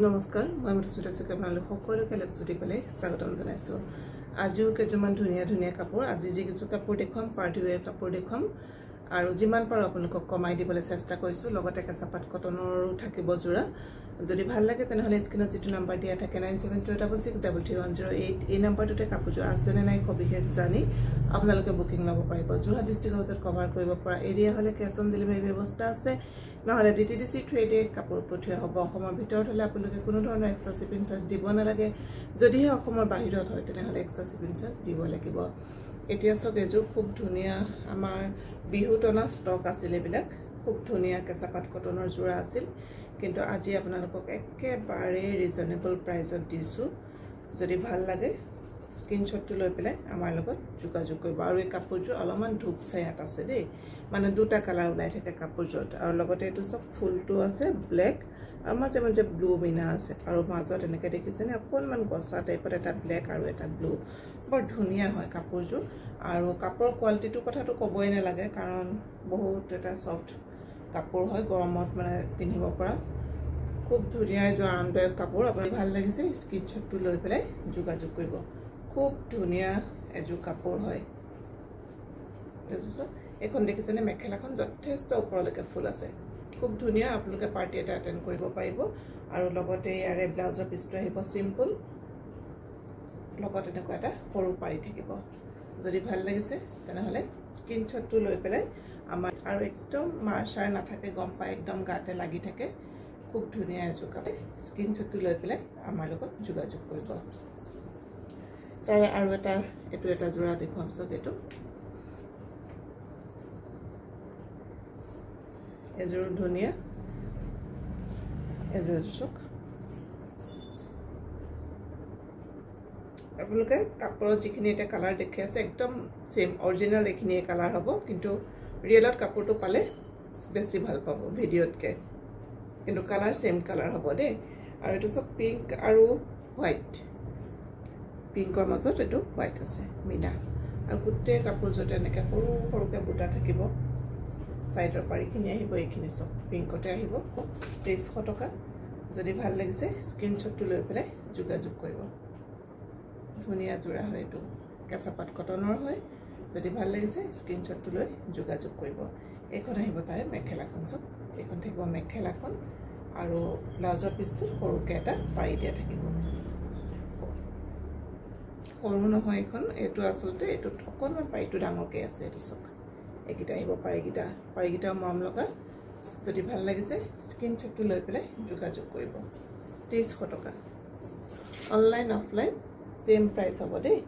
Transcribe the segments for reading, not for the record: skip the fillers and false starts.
নমস্কাৰ মই মধুস্মিতা চুকে আপোনালোক সকলোকে লক্ষ্মী কলে স্বাগতম জনাইছো আজিও কেজমান ধুনিয়া ধুনিয়া কাপোৰ আজি যি কিছু কাপোৰ দেখুৱাম পাৰ্টি ওয়্যাৰ কাপোৰ দেখুৱাম আৰু যিমান পাৰো আপোনালোকক কমাই দিবলৈ চেষ্টা কৰিছো লগতে কেঁচাপাত কটনৰো থাকিব জোৰা যদি ভাল লাগে তেনেহলে স্ক্ৰিনত যিটো নম্বৰ দিয়া থাকে 9726633108 এই নম্বৰটোতে কাপোৰযোৰ আছে নে নাই সবিশেষ জানি আপোনালোকে বুকিং ল'ব পাৰিব যোৰহাট ডিষ্ট্ৰিক্টত কভাৰ কৰিব পৰা এৰিয়া হলে ক্যাশ অন ডেলিভাৰী ব্যৱস্থা আছে নহলে ডিটিডিসি থ্ৰেডে কাপোৰ পঠিওৱা হ'ব অসমৰ ভিতৰত হলে আপোনালোকে কোনো ধৰণৰ এক্সট্ৰা শিপিং চাৰ্জ দিব নালাগে যদিহে অসমৰ বাহিৰত হয় তেনেহলে এক্সট্ৰা শিপিং চাৰ্জ দিব লাগিব এতিয়া সব এজোৰ খুব ধুনিয়া আমাৰ বিহুতনা ষ্টক আছিল এবিলাক খুব ধুনিয়া কেঁচাপাত কটনৰ জোৰা আছিল কিন্তু আজি আপোনালোকক একেবাৰে ৰিজনেবল প্ৰাইসত দিছো যদি ভাল লাগে স্ক্ৰিনশ্বটটো লৈ পেলাই আমাৰ লগত যোগাযোগ কৰিব আৰু এই কাপোৰযোৰ অলপমান ধূপ ছায়াত আছে দেই মানে দুটা কালাৰ ওলাই থাকে কাপোৰযোৰত আৰু লগতে এটো সব ফুলটো আছে ব্ল্যাক আৰু মাজে মাজে ব্লু মিনা আছে আৰু মাজত এনেকৈ দেখিছেনে অকণমান গছা টাইপত এটা ব্ল্যাক আৰু এটা ব্লু বৰ ধুনিয়া হয় কাপোৰযোৰ আৰু কাপোৰৰ কোৱালিটিটো কথাটো ক'বই নালাগে কাৰণ বহুত এটা সফট কাপোৰ হয় গৰমত মানে পিন্ধিব পৰা খুব ধুনিয়া যে আৰামদায়ক কাপোৰ আপুনি ভাল লাগিছে স্ক্ৰিনশ্বটটো লৈ পেলাই যোগাযোগ কৰিব খুব ধুনিয়া এজোৰ কাপোৰ হয় এখন দেখিছেনে মেখেলাখন যথেষ্ট ওপৰলৈকে ফুল আছে খুব ধুনিয়া আপোনালোকে পাৰ্টি এটা এটেন্ড কৰিব পাৰিব আৰু লগতে ইয়াৰে ব্লাউজৰ পিছটো আহিব সিম্পল লগতে এনেকুৱা এটা সৰু পাৰি থাকিব যদি ভাল লাগিছে তেনেহলে স্ক্ৰিনশ্বটটো লৈ পেলাই আমাৰ আৰু একদম মাৰ্চাৰ নাথাকে গম পাই একদম গাতে লাগি থাকে খুব ধুনিয়া এজোৰ কাপোৰ স্ক্ৰিনশ্বটটো লৈ পেলাই আমাৰ লগত যোগাযোগ কৰিব তাৰে আৰু এটা জোৰা দেখুৱাম সব এটো এজোৰ ধুনিয়া এজোৰ চক আপোনালোকে কাপোৰত যিখিনি এটা কালাৰ দেখি আছে একদম সেম অৰিজিনাল এখিনি কালাৰ হ'ব কিন্তু ৰিয়েলত কাপোৰটো পালে বেছি ভাল পাব ভিডিঅ'তকে কিন্তু কালাৰ সেম কালাৰ হ'ব দেই আৰু এটো সব পিংক আৰু হোৱাইট পিংকৰ মাজত এটো হোৱাইট আছে মিনা আৰু গোটেই কাপোৰজোৰত এনেকৈ সৰু সৰুকৈ বুটা থাকিব সাইডৰ পাৰিখিনি আহিব এইখিনি সব পিংকতে আহিব 2300 টকা যদি ভাল লাগিছে স্ক্ৰিনশ্বটটো লৈ পেলাই যোগাযোগ কৰিব ধুনিয়া জোৰা হয় এটো কেঁচাপাত কটনৰ হয় যদি ভাল লাগিছে স্ক্ৰিনশ্বটটো লৈ যোগাযোগ কৰিব এখন আহিব তাৰে মেখেলাখন সব এখন থাকিব মেখেলাখন আৰু ব্লাউজৰ পিছটো সৰুকৈ এটা পাৰি দিয়া থাকিব সৰু নহয় এখন এটো আচলতে এটো অকণমান পাৰিটো ডাঙৰকৈ আছে এটো সব একিটা আহিব পাৰিগিটা মৰম লগা যদি ভাল লাগিছে স্ক্ৰিনশ্বটটো লৈ পেলাই যোগাযোগ কৰিব 2300 টকা অনলাইন অফলাইন সেম প্ৰাইস হ'ব দেই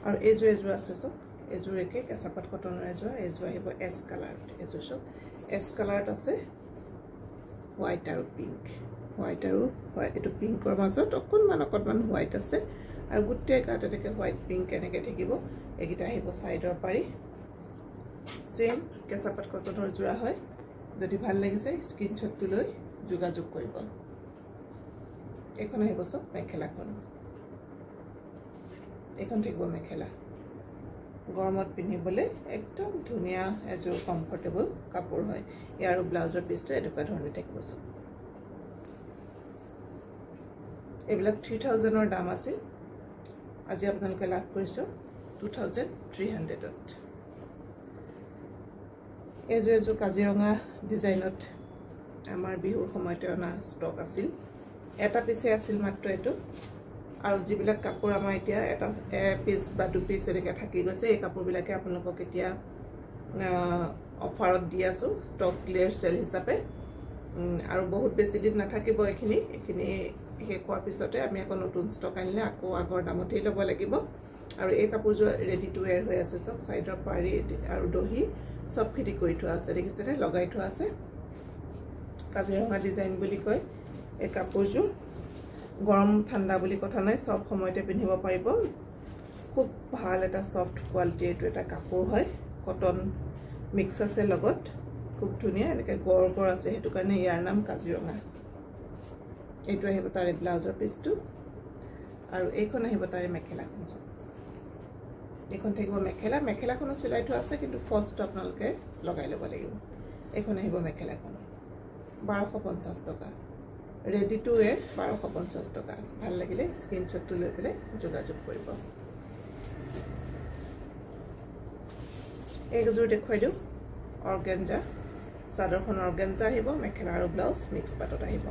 আৰু এজোৰ আছে সব এজোৰ একে কেঁচাপাত কটনৰ এজোৰ আহিব এস কালাৰ এজোৰ সব এস কালাৰত আছে হোৱাইট আৰু পিংক এটো পিংকৰ মাজত অকণমান হোৱাইট আছে আৰু গোটেই গাতে থাকে হোৱাইট পিংক এনেকৈ থাকিব একিটা আহিব সাইডৰ পাৰি সেম কেঁচাপাত কটনৰ জোৰা হয় যদি ভাল লাগিছে স্ক্ৰিনশ্বটটো লৈ যোগাযোগ কৰিব এখন আহিব সব মেখেলাখন এখন থাকিব মেখেলা গৰমত পিন্ধিবলৈ একদম ধুনিয়া এজোৰ কমফৰ্টেবল কাপোৰ হয় ইয়াৰ ব্লাউজৰ পিছটো এনেকুৱা ধৰণে থাকিব সব এইবিলাক 3000ৰ দাম আছিল আজি আপোনালোকে লাভ কৰিছো 2300ত এজোৰ কাজিৰঙা ডিজাইনত আমাৰ বিহুৰ সময়তে অনা ষ্টক আছিল এটা পিছে আছিল মাত্ৰ এটো আৰু যিবিলাক কাপোৰ আমাৰ এতিয়া এটা পিস বা দু পিস এনেকৈ থাকি গৈছে এই কাপোৰবিলাকে আপোনালোকক এতিয়া অফাৰত দি আছো ষ্টক ক্লিয়াৰ সেল হিচাপে আৰু বহুত বেছি দিন নাথাকিব এখিনি শেষ হোৱাৰ পিছতে আমি আকৌ নতুন ষ্টক আনিলে আকৌ আগৰ দামতেই ল'ব লাগিব আৰু এই কাপোৰযোৰ ৰেডি টু ওয়্যাৰ হৈ আছে সব সাইডৰ পাৰি আৰু দহি সব খিটি কৰি থোৱা আছে দেখিছেনে লগাই থোৱা আছে কাজিৰঙা ডিজাইন বুলি কয় এই কাপোৰযোৰ গৰম ঠাণ্ডা বুলি কথা নাই সব সময়তে পিন্ধিব পাৰিব খুব ভাল এটা সফট কোৱালিটি এটো এটা কাপোৰ হয় কটন মিক্স আছে লগত খুব ধুনিয়া এনেকৈ গড় আছে হেতু কাৰণে ইয়াৰ নাম কাজিৰঙা এইটো আহিব তাৰে ব্লাউজৰ পিছটো আৰু এইখন আহিব তাৰে মেখেলাখন সব এখন থাকিব মেখেলাখনো সিলাই থোৱা আছে কিন্তু ফলছটো আপোনালোকে লগাই ল'ব লাগিব এখন আহিব মেখেলাখন 1250 টকা ৰেডি টু ৱেৰ 1250 টকা ভাল লাগিলে স্ক্ৰিনশ্বটটো লৈ পেলাই যোগাযোগ কৰিব এইযোৰ দেখুৱাই দিওঁ অৰ্গেঞ্জা চাদৰখন অৰ্গেঞ্জা আহিব মেখেলা আৰু ব্লাউজ মিক্স পাটত আহিব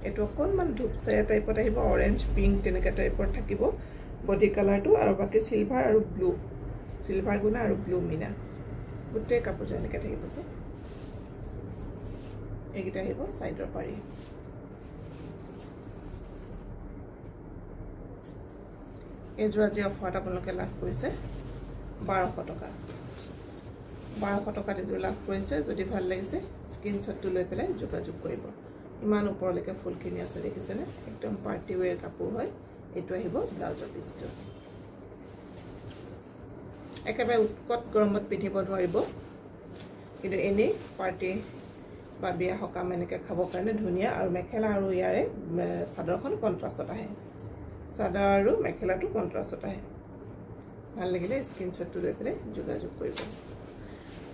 এটো অকনমান ধূপচায়া টাইপত আহিব অৰেঞ্জ পিংক তেনেকা টাইপৰ থাকিব বডি কালাৰটো আৰু বাকি সিলভাৰ আৰু ব্লু সিলভাৰ গুণা আৰু ব্লু মিনা গুটে কাপোৰ এনেকা থাকিব সো এইগিটা আহিব সাইডৰ পাৰি এযোৰ আজি অফাৰত আপোনালোকে লাভ কৰিছে 1200 টকা 1200 টকা এযোৰ লাভ কৰিছে যদি ভাল লাগিছে স্ক্ৰিনশ্বটটো লৈ পেলাই যোগাযোগ কৰিব ইমান ওপৰলৈকে ফুলখিনি আছে দেখিছেনে একদম পাৰ্টি ওয়্যাৰ কাপোৰ হয় এটো আহিব ব্লাউজৰ পিছটো একেবাৰে উৎকট গৰমত পিন্ধিব নোৱাৰিব কিন্তু এনে পাৰ্টি বা বিয়া হকাম এনেকে খাব কাৰণে ধুনিয়া আৰু মেখেলা আৰু ইয়াৰে চাদৰখন কন্ট্ৰাষ্টত আহে চাদৰ আৰু মেখেলাটো কন্ট্ৰাষ্টত আহে ভাল লাগিলে স্ক্ৰিনশ্বটটো লৈ পেলাই যোগাযোগ কৰিব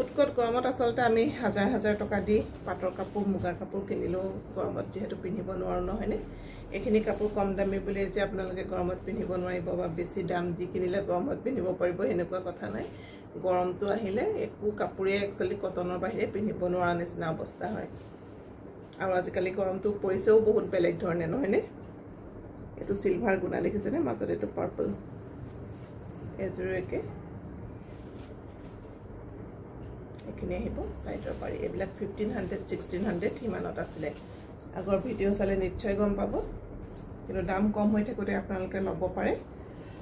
উৎকট গৰমত আসলতে আমি হাজাৰ হাজাৰ টকা দি পাটৰ কাপোৰ মুগা কাপোৰ কিনিলো গৰমত যেহেতু পিন্ধিব নোৱাৰো নহয়নে এখিনি কাপোৰ কম দামী বুলি যে আপোনালোকে গৰমত পিন্ধিব নোৱাৰিব বা বেছি দাম দি কিনিলে গৰমত পিন্ধিব পাৰিব হেনেকুৱা কথা নাই গৰমটো আহিলে একো কাপোৰে একচুয়ালি কটনৰ বাহিৰে পিন্ধিব নোৱাৰা নিচিনা অৱস্থা হয় আৰু আজিকালি গৰমটো পৰিছেও বহুত বেলেগ ধৰণে নহয়নে এটো সিলভাৰ গুণা দেখিছেনে মাজত এটো পাৰ্পল এজুৰেকে এখিনি আহিব সাইডৰ পাৰি এবিলাক 1500 1600 হিমানত আছিল আগৰ ভিডিও চালে নিশ্চয় গম পাব কিন্তু দাম কম হৈ থাকোতে আপোনালোকে লব পাৰে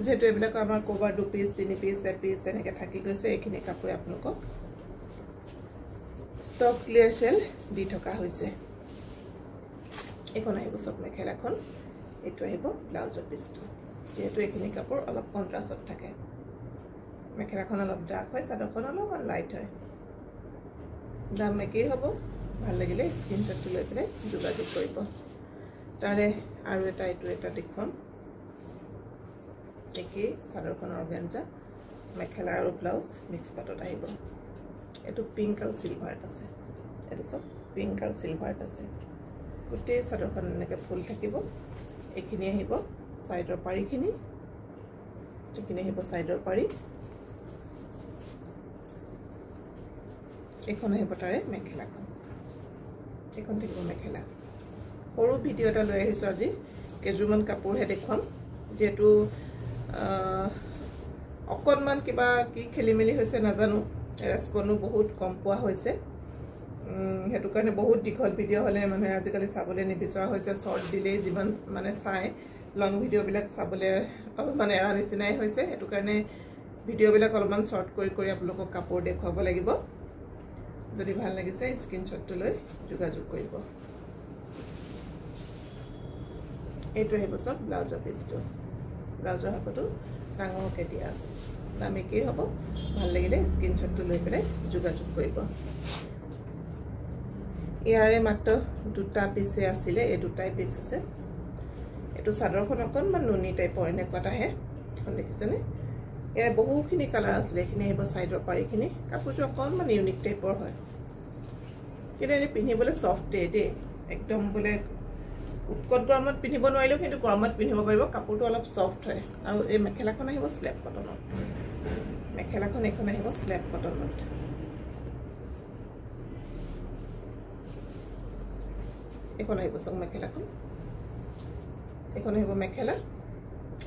যেহেতু এবিলাক আমাৰ কভাৰ 2 পিস 3 পিস 1 পিস এনেকে থাকি গৈছে এখিনি কাপোৰ আপোনালোকক ষ্টক ক্লিয়াৰ সেল দি থকা হৈছে এখন আহিব সব মেখেলাখন এটো আহিব ব্লাউজৰ পিছটো যেহেতু এখিনি কাপোৰ অলপ কন্ট্ৰাষ্টত থাকে মেখেলাখন অলপ ডাৰ্ক হয় চাদৰখন অলপ লাইট হয় দাম একেই হ'ব ভাল লাগিলে স্ক্ৰিনশ্বটটো লৈ পেলাই যোগাযোগ কৰিব তাৰে আৰু এটা দেখুৱাম একেই চাদৰখন অৰ্গেঞ্জা মেখেলা আৰু ব্লাউজ মিক্স পাটত আহিব এটো পিংক আৰু সিলভাৰত আছে এটো সব পিংক আৰু সিলভাৰত আছে গুটে চাদৰখন এনেকে ফুল থাকিব এখিনি আহিব সাইডৰ পাৰিখিনি এখিনি আহিব সাইডৰ পাৰি এখন আহিব তাৰে মেখেলাখন এখন থাকিব মেখেলা সৰু ভিডিও এটা লৈ আহিছো আজি কেজুমান কাপোৰ হে দেখুৱাম যেটো অকনমান কিবা কি খেলিমেলি হৈছে নাজানো ৰেসপন্সো বহুত কম পোৱা হৈছে হেতু কাৰণে বহুত দীঘল ভিডিও হলে মানে আজিকালি চাবলে নিবিচৰা হৈছে শৰ্ট দিলে যিমান মানে চাই লং ভিডিও বিলাক চাবলে মানে এৰা নিচিনাই হৈছে হেতু কাৰণে ভিডিও বিলাক অলপমান শৰ্ট কৰি আপোনালোকক কাপোৰ দেখুৱাব লাগিব যদি ভাল লাগিছে স্ক্ৰিনশ্বটটো লৈ যোগাযোগ কৰিব এইটো আহিব সব ব্লাউজৰ পিছটো ব্লাউজৰ হাতটো ডাঙৰকে দিয়া আছে দামে কি হ'ব ভাল লাগিলে স্ক্ৰিনশ্বটটো লৈ পেলাই যোগাযোগ কৰিব ইয়াৰে মাত্ৰ দুটা পিছে আছিল এই দুটাই পিস আছে এটো চাদৰখন অকনমান নুনি টাইপৰ এনেকুৱাটা হে এখন দেখিছেনে ইয়াৰ বহুখিনি কালাৰ আছিল এখিনি আহিব সাইডৰ পাৰিখিনি কাপোৰটো অকনমান ইউনিক টাইপৰ হয় কিন্তু এনে পিন্ধিবলৈ সফট দে একদম বলে উৎকট গৰমত পিন্ধিব নোৱাৰিলো কিন্তু গৰমত পিন্ধিব পাৰিব কাপোৰটো অলপ সফট হয় আৰু এই মেখেলাখন আহিব স্ল্যাব কটনত মেখেলাখন এখন আহিব স্ল্যাব কটনত এখন আহিব সব মেখেলাখন এখন আহিব মেখেলা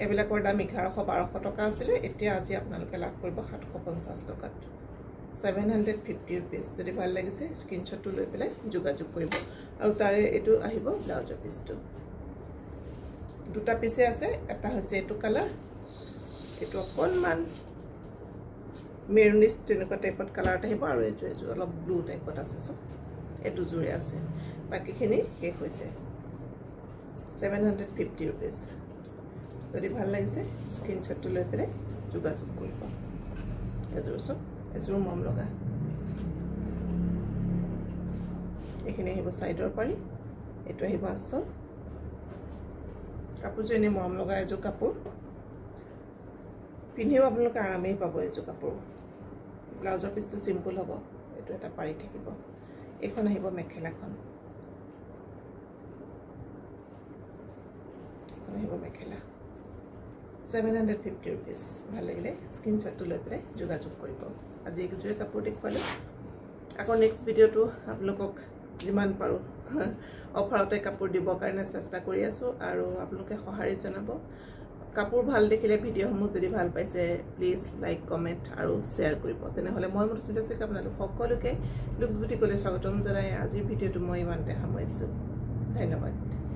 এবিলাকৰ দাম 1100-1200 টকা আছিল এতিয়া আজি আপোনালোকে লাভ কৰিব 750 টকাত 750 rupees যদি ভাল লাগিছে স্ক্ৰিনশ্বটটো লৈ পেলাই যোগাযোগ কৰিব আৰু তাৰে এটো আহিব ব্লাউজৰ পিছটো দুটা পিছে আছে এটা হৈছে এটো কালাৰ এটো অকনমান মেৰুনিছ তেনেকুৱা টাইপত কালাৰত আহিব আৰু এটো অলপ ব্লু টাইপত আছে সব এটো জুৰে আছে বাকিখিনি শেষ হৈছে 750 rupees যদি ভাল লাগিছে স্ক্ৰিনশ্বটটো লৈ পেলাই যোগাযোগ কৰিব এযোৰ সব এযোৰ মম লগা এখিনি আহিব সাইডৰ পাৰি এটো আহিব আসল কাপোৰটো এনে মম লগা এযোৰ কাপোৰ পিন্ধিও আপোনালোকে আৰামেই পাব এযোৰ কাপোৰ ব্লাউজৰ পিছটো সিম্পল হ'ব এটো এটা পাৰি থাকিব এখন আহিব মেখেলাখন এইখন আহিব মেখেলা 750 rupees ভাল লাগিলে স্ক্ৰিনশ্বটটো লৈ পেলাই যোগাযোগ কৰিব আজি একজোৰে কাপোৰ দেখুৱালো আকৌ নেক্সট ভিডিঅ'টো আপোনালোকক যিমান পাৰোঁ অফাৰতে কাপোৰ দিবৰ কাৰণে চেষ্টা কৰি আছোঁ আৰু আপোনালোকে সঁহাৰি জনাব কাপোৰ ভাল দেখিলে ভিডিঅ'সমূহ যদি ভাল পাইছে প্লিজ লাইক কমেণ্ট আৰু শ্বেয়াৰ কৰিব তেনেহ'লে মই মধুস্মিতা শইকীয়া আপোনালোক সকলোকে লুক্স বুটিকলৈ স্বাগতম জনাই আজিৰ ভিডিঅ'টো মই ইমানতে সামৰিছোঁ ধন্যবাদ